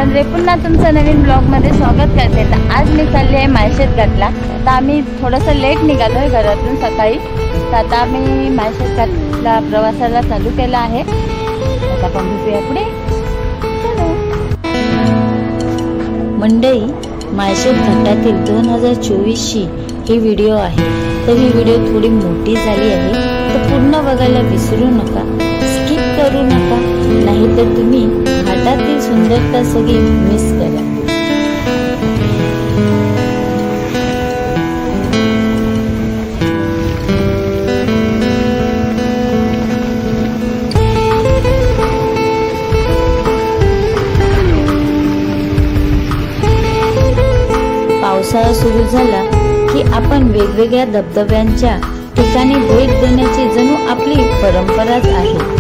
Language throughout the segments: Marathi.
मध्ये पुन्हा तुमचं नवीन ब्लॉगमध्ये स्वागत करते। तर आज मी चालली आहे माळशेज घाटला। तर आम्ही थोडंसं लेट निघालो आहे घरातून सकाळी। तर आता आम्ही माळशेज घाटला प्रवासाला चालू केला आहे। आता आपण भेटूया पुढे। मंडळी, माळशेज घाटातील 2024 ची ही व्हिडिओ आहे। तर ही व्हिडिओ थोडी मोठी झाली आहे, तर पूर्ण बघायला विसरू नका, स्किप करू नका, नाहीतर तुम्ही घाटातील सुंदरता सगळी मिस करा। पावसाळा सुरू झाला की आपण वेगवेगळ्या धबधब्यांच्या ठिकाणी भेट देण्याची जणू आपली परंपराच आहे।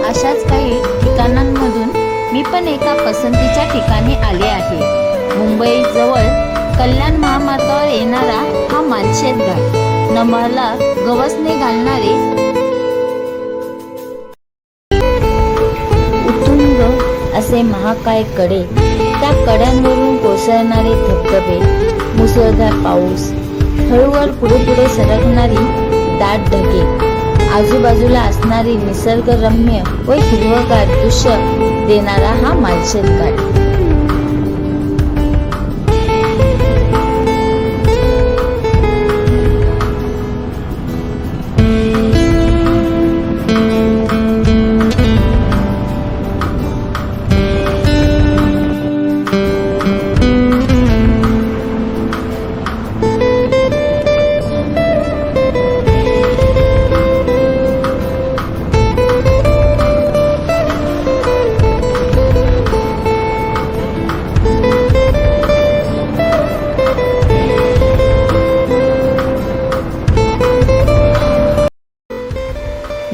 अशाच काही ठिकाणांमधून मी पण एका पसंतीच्या ठिकाणी आले आहे। मुंबई जवळ कल्याण महामार्गावर येणारा हा माळशेज घाट, नमाला गवसने घालणारे उतुंग असे महाकाय कडे, त्या कड्यांवरून कोसळणारे धबधबे, मुसळधार पाऊस, हळूहळू पुढे पुढे सरकणारी दाट ढगे, आजूबाजूला असणारी निसर्गरम्य व हिरवगार दृश्य देणारा हा माळशेज घाट।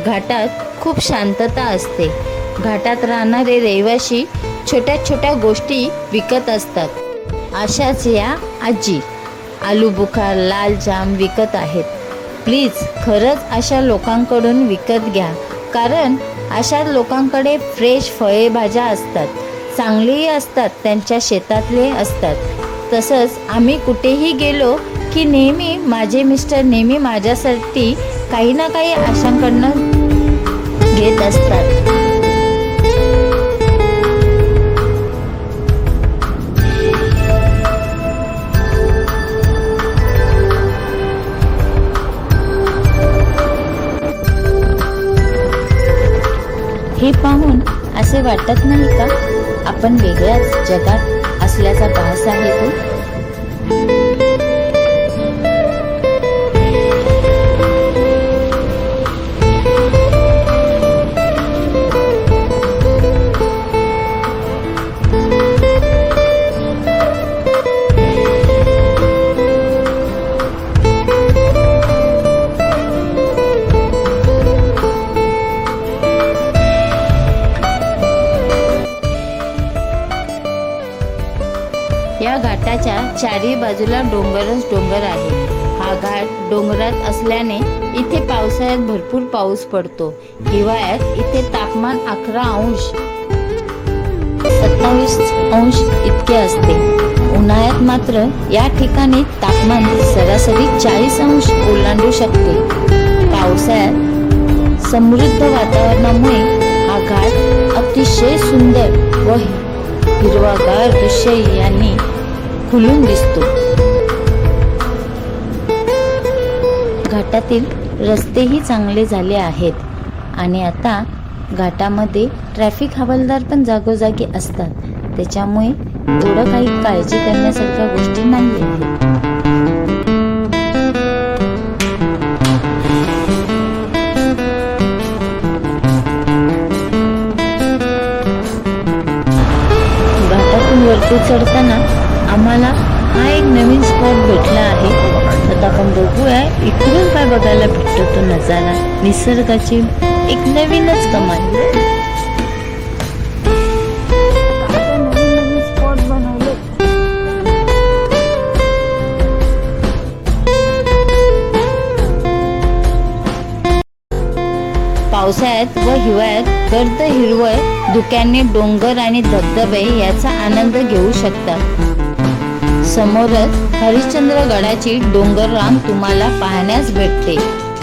घाटात खूप शांतता असते। घाटात राहणारे रहिवासी छोट्या छोट्या गोष्टी विकत असतात। अशाच या आजी आलू बुखार, लाल जाम विकत आहेत। प्लीज खरंच अशा लोकांकडून विकत घ्या, कारण अशा लोकांकडे फ्रेश फळे भाज्या असतात, चांगलेही असतात, त्यांच्या शेतातले असतात। तसंच आम्ही कुठेही गेलो की नेहमी माझे मिस्टर नेहमी माझ्यासाठी काही ना काही अशांकडनं घेत असतात। हे पाहून असे वाटत नाही का आपण वेगळ्याच जगात असल्याचा भास आहे तो। या घाटाच्या चारी बाजूला डोंगरच डोंगर आहे। हा घाट डोंगरात असल्याने इथे पावसाळ्यात भरपूर पाऊस पडतो। हिवाळ्यात इथे तापमान 11 अंश 27 अंश इतके असते। उन्हाळ्यात मात्र या ठिकाणी तापमान सरासरी 40 अंश ओलांडू शकते। पावसाळ्यात समृद्ध वातावरणामुळे हा घाट अतिशय सुंदर व हिरवागार दृश्य यांनी खुलून दिसतो। घाटातील रस्तेही चांगले झाले आहेत आणि आता घाटामध्ये ट्रॅफिक हवालदार पण जागोजागी असतात, त्याच्यामुळे एवढं काही काळजी करण्यासारख्या गोष्टी नाही आहेत। घाटातून वरती चढताना आम्हाला हा एक नवीन स्पॉट भेटला आहे। आता आपण बघूया इकडून काय बघायला भेटतो तो नजारा, निसर्गाची एक नवीनच कमाल। पावसाळ्यात व हिवाळ्यात गर्द हिरवळ धुक्याने डोंगर आणि धबधबे याचा आनंद घेऊ शकता। समोरच हरिश्चंद्रगडाची डोंगररांग तुम्हाला पाहण्यास भेटते।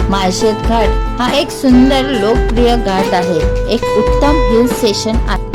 माळशेत घाट हा एक सुंदर लोकप्रिय घाट आहे, एक उत्तम हिल स्टेशन आहे।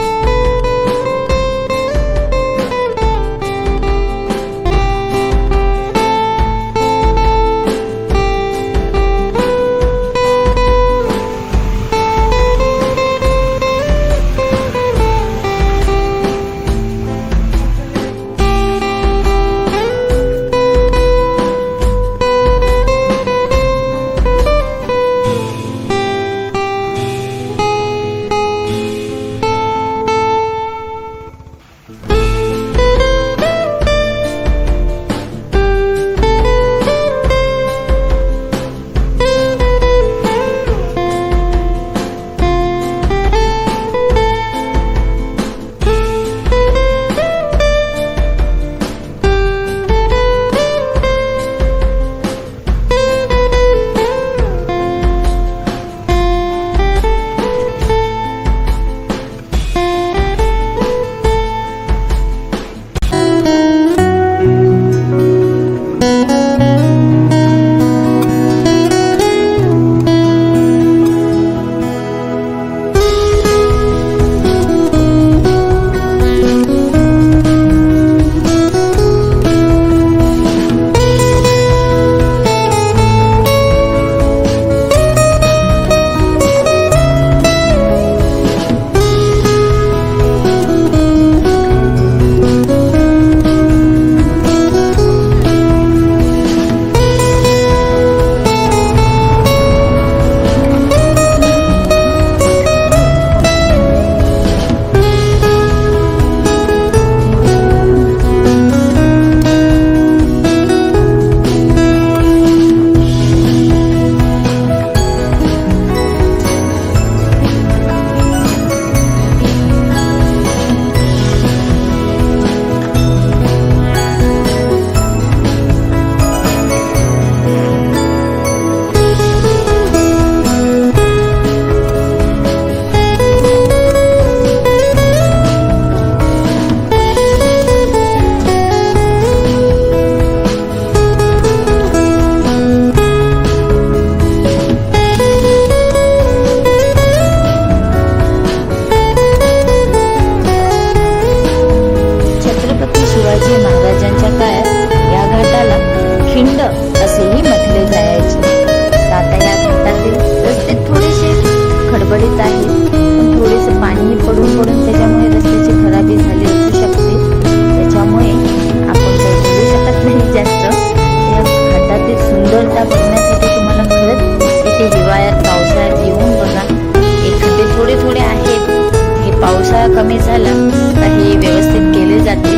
कमी झाला तर हे व्यवस्थित केले जाते।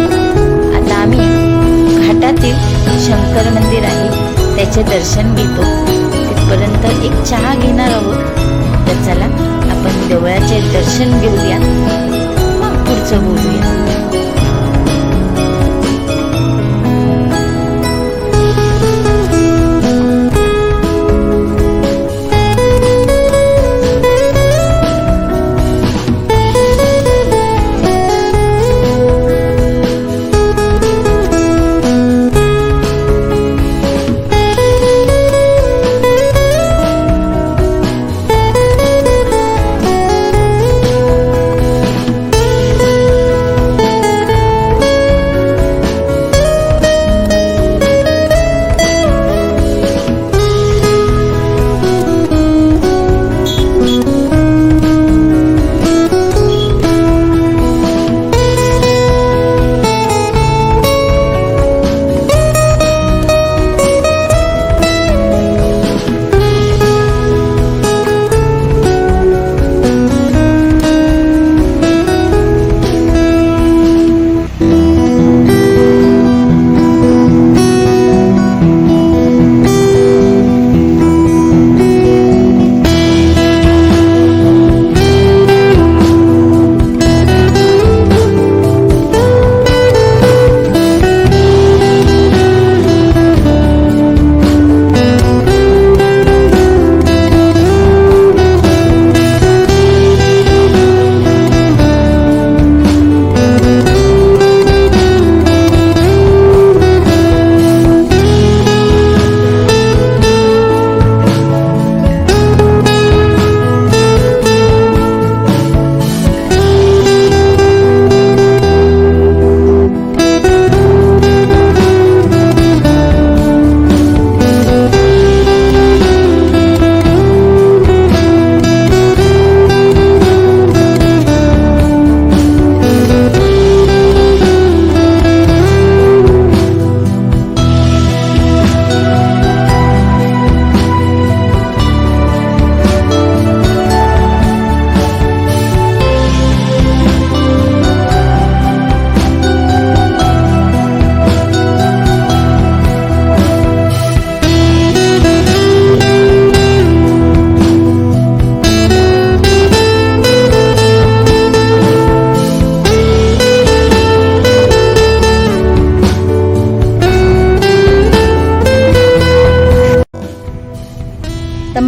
आता आम्ही घाटातील शंकर मंदिर आहे त्याचे दर्शन घेतो, तिथपर्यंत एक चहा घेणार आहोत। तर चला आपण देवळाचे दर्शन घेऊया, मग पुढचं बोलूया।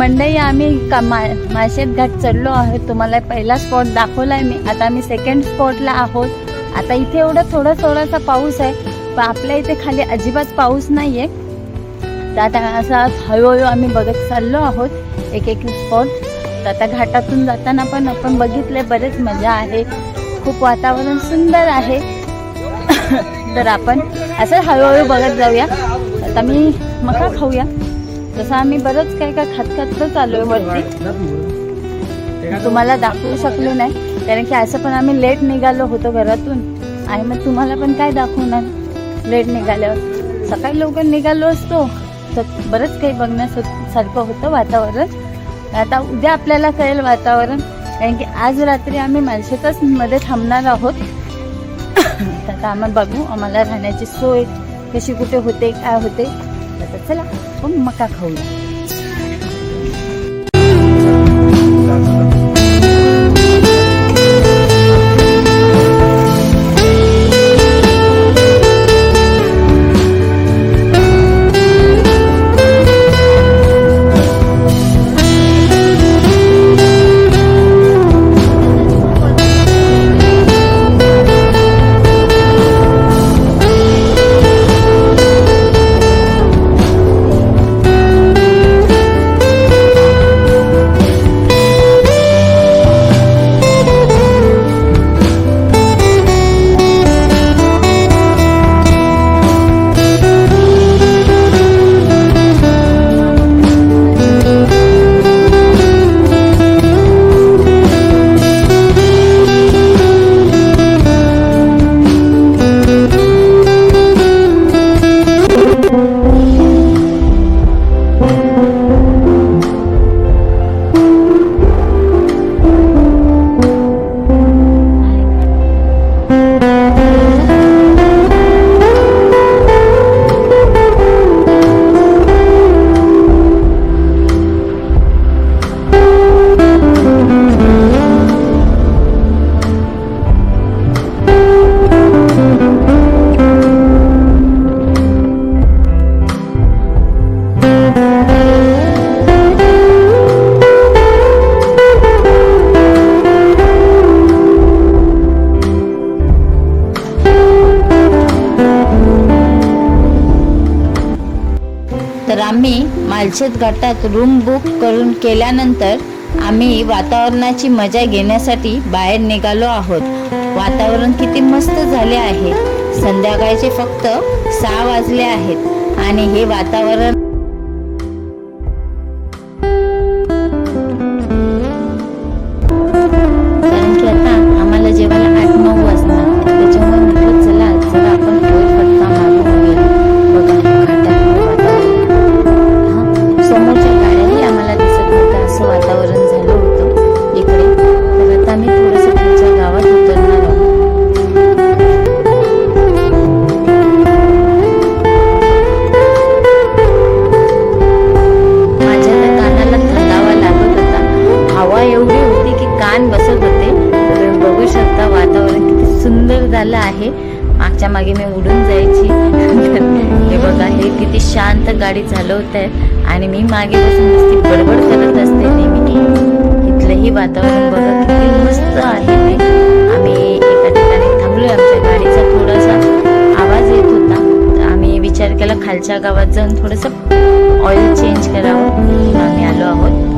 मंडई आम्ही माळशेत घाट चढलो आहोत. तुम्हाला पहिला स्पॉट दाखवलाय मी. आता आम्ही सेकंड स्पॉटला आहोत. आता इथे एवढा थोडासा पाऊस आहे, पण आपल्या इथे खाली अजिबात पाऊस नाहीये. तर आता असा हळूहळू आम्ही बघत चाललो आहोत एक स्पॉट. तर आता घाटातून जाताना पण आपण बघितले बरेच मजा आहे, खूप वातावरण सुंदर आहे. तर आपण असं हळूहळू बघत जाऊया. आता मी मका खाऊया. तसं आम्ही बरंच काय खात चालू आहे वरती. तुम्हाला दाखवू शकलो नाही कारण की असं पण आम्ही लेट निघालो होतो घरातून, आणि मग तुम्हाला पण काय दाखवणार लेट निघाल्यावर. सकाळी लवकर निघालो असतो तर बरंच काही बघण्यासारखं होतं वातावरण. आता उद्या आपल्याला कळेल वातावरण, कारण की आज रात्री आम्ही माळशेतच मध्ये थांबणार आहोत. तर आता आम्ही बघू आम्हाला राहण्याची सोय कशी कुठे होते काय होते. तर चला आपण मका खाऊया. आम्ही माळशेत घाटात रूम बुक करून केल्यानंतर आम्ही वातावरणाची मजा घेण्यासाठी बाहेर निघालो आहोत. वातावरण किती मस्त झाले आहे. संध्याकाळचे फक्त 6 वाजले आहेत आणि हे वातावरण कारण की आता आम्हाला जेवायला 8-9 वाजणार. त्याच्यामुळे म्हटलं चला जरा आपण फटका मारून घेऊ. बघा घाटातलं वातावरण, समोरच्या गाड्याही आम्हाला दिसत नव्हतं असं वातावरण झालं होतं इकडे. तर आता आम्ही थोडंसं खालच्या गावात उतरणार आहोत. माझ्या त्या कानाला थंडावा लागत होता. हवा एवढी होती की कान बसत होते. तर बघू शकता वातावरण किती सुंदर झालं आहे. मागच्या मागे मी उडून जायची. हे बघा हे किती शांत गाडी चालवत आहे आणि मी मागे बसून नुसती बडबड करत असते नेहमी. इथलंही वातावरण बघा किती मस्त आहे ते. आम्ही एका ठिकाणी थांबलोय. आमच्या गाडीचा थोडासा आवाज येत होता तर आम्ही विचार केला खालच्या गावात जाऊन थोडंसं ऑइल चेंज करावं. आम्ही आलो आहोत.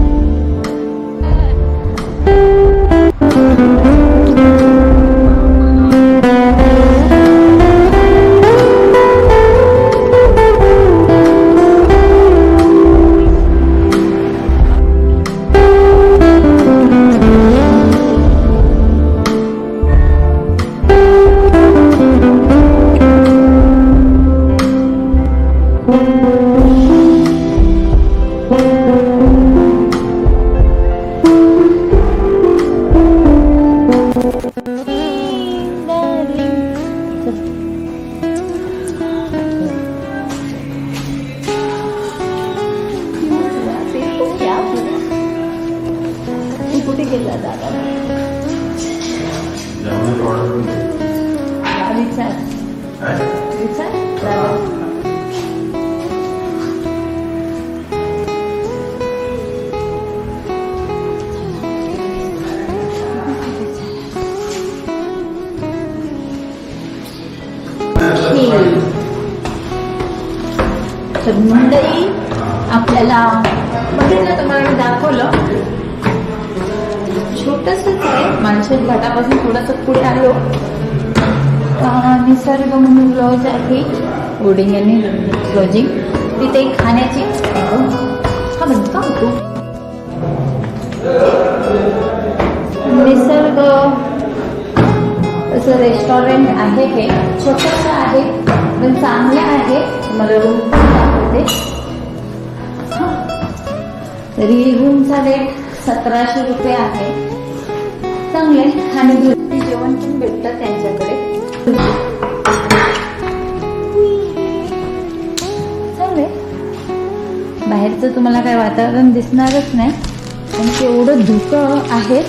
तर मंडई आपल्याला बघितलं, तुम्हाला मी दाखवलं, छोटंसंच आहे. माळशेज घाटापासून थोडंसं पुढे आलो. निसर्ग म्हणून लॉज आहे, बोर्डिंग आणि लॉजिंग. तिथे खाण्याची हा बंद का होतो, निसर्ग असं रेस्टॉरंट आहे. हे छोटंसं आहे पण चांगलं आहे. मला रूम पण दाखवते. तरी रूमचा रेट 1700 रुपये आहे. चांगले आणि घरचे जेवण पण भेटतं त्यांच्याकडे. चांगले. बाहेरचं तुम्हाला काय वातावरण दिसणारच नाही आणि तेवढं धुकं आहे.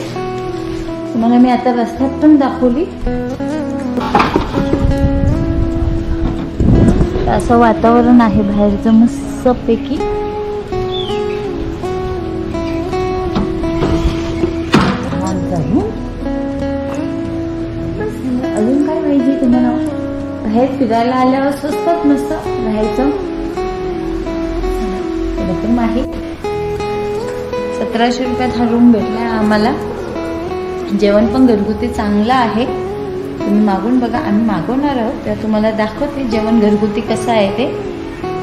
तुम्हाला मी आता रस्त्यात पण दाखवली. असं वातावरण आहे बाहेरचं मस्त पैकी. अजून काय पाहिजे तुम्हाला? बाहेर फिरायला आल्यावर स्वस्तात मस्त राहायचं. रूम आहे 1700 रुपयात हा रूम भेटलाय आम्हाला. जेवण पण घरगुती चांगलं आहे. तुम्ही मागून बघा. आम्ही मागवणार आहोत तर तुम्हाला दाखवते जेवण घरगुती कसं आहे ते.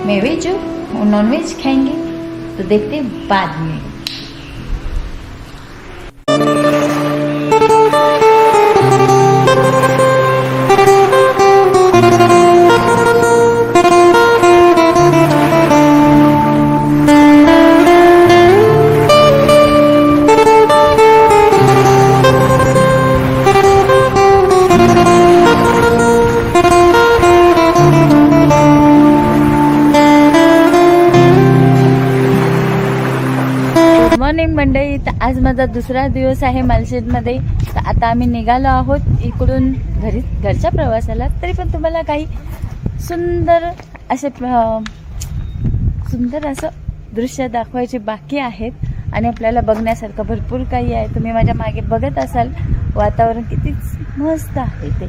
मैं वेज हूँ, नॉनवेज खाएंगे तो देखते बाद में. मॉर्निंग मंडळी. तर आज माझा दुसरा दिवस आहे मालशेजमध्ये. तर आता आम्ही निघालो आहोत इकडून घरच्या प्रवासाला. तरी पण तुम्हाला काही सुंदर असं दृश्य दाखवायचे बाकी आहेत आणि आपल्याला बघण्यासारखं भरपूर काही आहे. तुम्ही माझ्या मागे बघत असाल वातावरण किती मस्त आहे ते.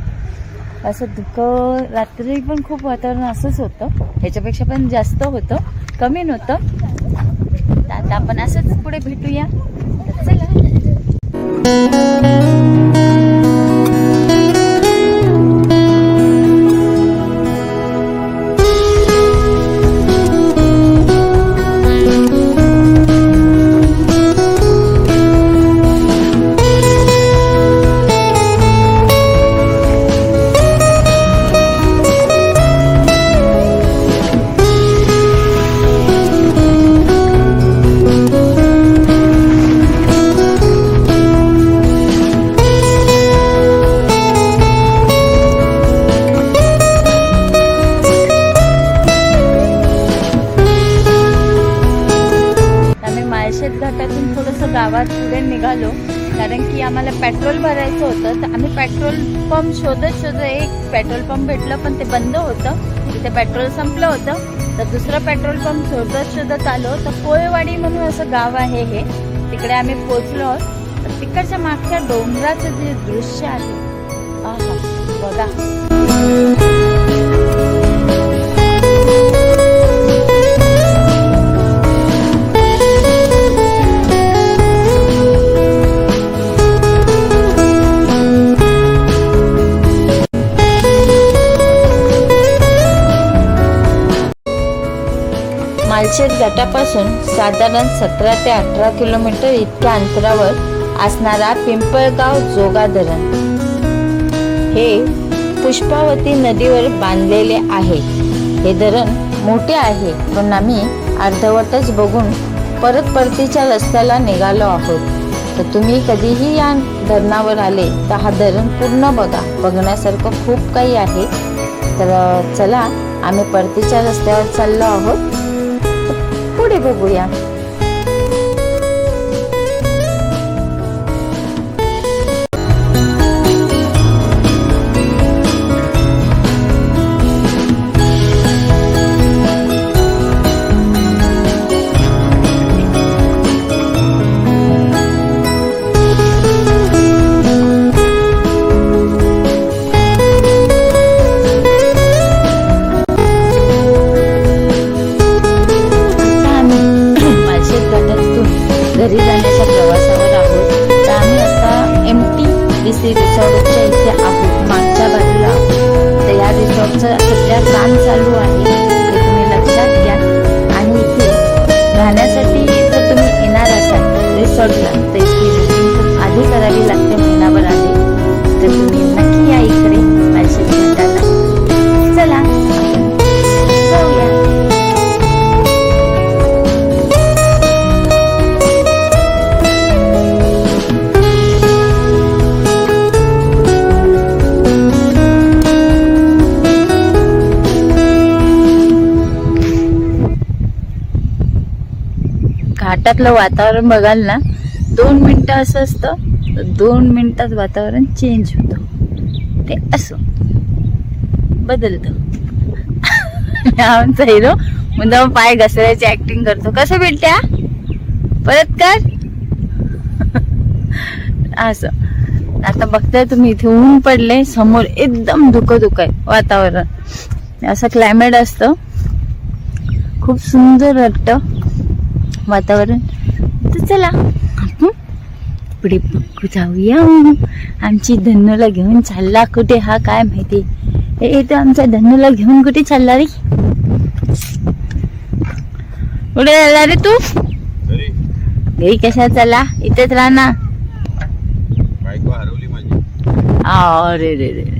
असं धुकं, रात्री पण खूप वातावरण असंच होतं, ह्याच्यापेक्षा पण जास्त होतं, कमी नव्हतं. आता आपण असंच पुढे भेटूया. तर चला. घाटातून थोडंसं गावात पुढे निघालो कारण की आम्हाला पेट्रोल भरायचं होतं. तर आम्ही पेट्रोल पंप शोधत एक पेट्रोल पंप भेटलं पण ते बंद होतं. तिथे पेट्रोल संपलं होतं. तर दुसरं पेट्रोल पंप शोधत आलो. तर कोळवाडी म्हणून असं गाव आहे हे. तिकडे आम्ही पोहोचलो. तर तिकडच्या मागच्या डोंगराचं जे दृश्य आहे आहा बघा. मालशेज घाटापासून साधारण 17 ते 18 किलोमीटर इतक्या अंतरावर असणारा पिंपळगाव जोगा धरण हे पुष्पावती नदीवर बांधलेले आहे. हे धरण मोठे आहे पण आम्ही अर्धवटच बघून परतीच्या रस्त्याला निघालो आहोत. तर तुम्ही कधीही या धरणावर आले तर हा धरण पूर्ण बघा. बघण्यासारखं खूप काही आहे. तर चला आम्ही परतीच्या रस्त्यावर चाललो आहोत. पुढे बघूया. घाटातलं वातावरण बघाल ना, 2 मिनिटं असं असतं, 2 मिनिटात वातावरण चेंज होतं. ते असं बदलतं. आमचा हिरो मुद्दाम पाय घसरायची ऍक्टिंग करतो. कसं बेट्या, परत कर. असं आता बघताय तुम्ही, इथे ऊन पडले, समोर एकदम धुकं आहे वातावरण. असं क्लायमेट असतं, खूप सुंदर वाटतं वातावरण. तर चला आपण पुढे बघू जाऊया. आमची धन्नूला घेऊन चालला कुठे हा काय माहिती. तर आमच्या धन्नूला घेऊन कुठे चालला रे? कुठे चालला रे तू? घरी कशा चालला? इथेच राहा ना. बायको हरवली माझी. अरे रे रे रे.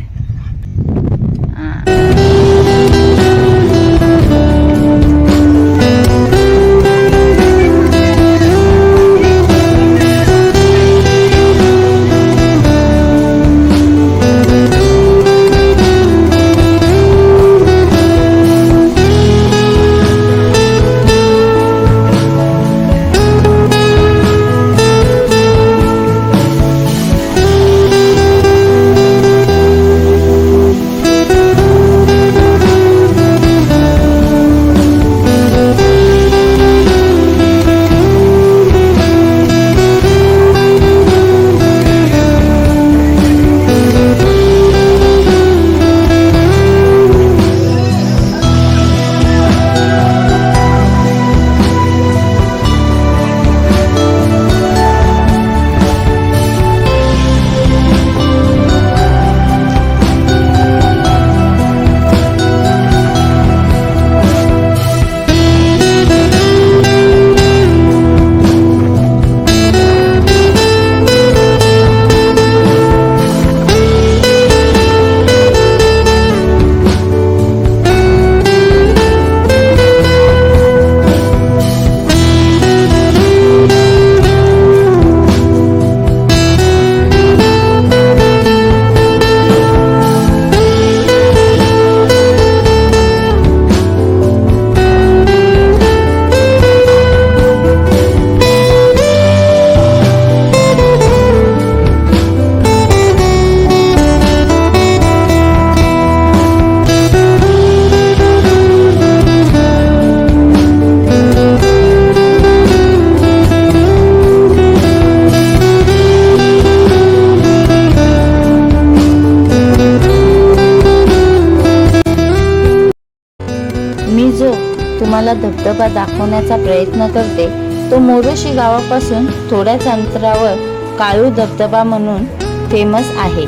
तुम्हाला धबधबा दाखवण्याचा प्रयत्न करते तो मोरोशी गावापासून थोड्याच अंतरावर काळू धबधबा म्हणून फेमस आहे.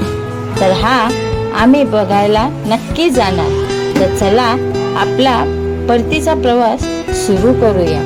तर हा आम्ही बघायला नक्की जाणार. तर चला आपला परतीचा प्रवास सुरू करूया.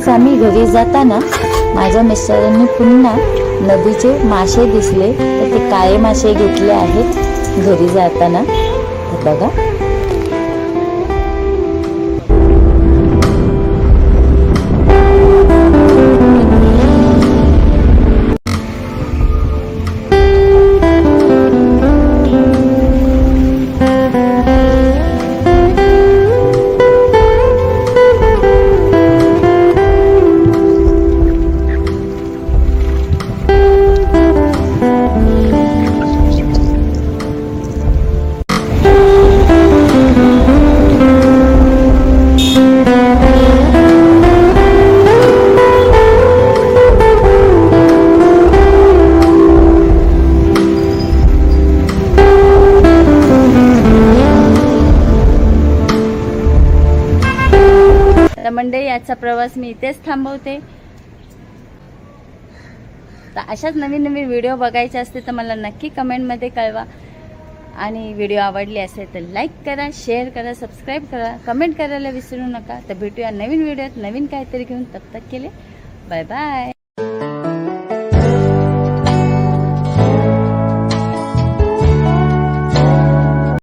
आज आम्ही घरी जाताना माझ्या मिस्टरांनी पुन्हा नदीचे मासे दिसले, तर ते काळे मासे घेतले आहेत घरी जाताना. तर बघा, तर मंडळी आजचा प्रवास मी इथेच थांबवते. तर अशाच नवीन नवीन व्हिडिओ बघायचे असते तर मला नक्की कमेंटमध्ये कळवा. आणि व्हिडिओ आवडली असेल तर लाईक करा, शेअर करा, सबस्क्राईब करा, कमेंट करायला विसरू नका. तर भेटूया नवीन व्हिडिओत नवीन काहीतरी घेऊन. तब तक केले बाय बाय.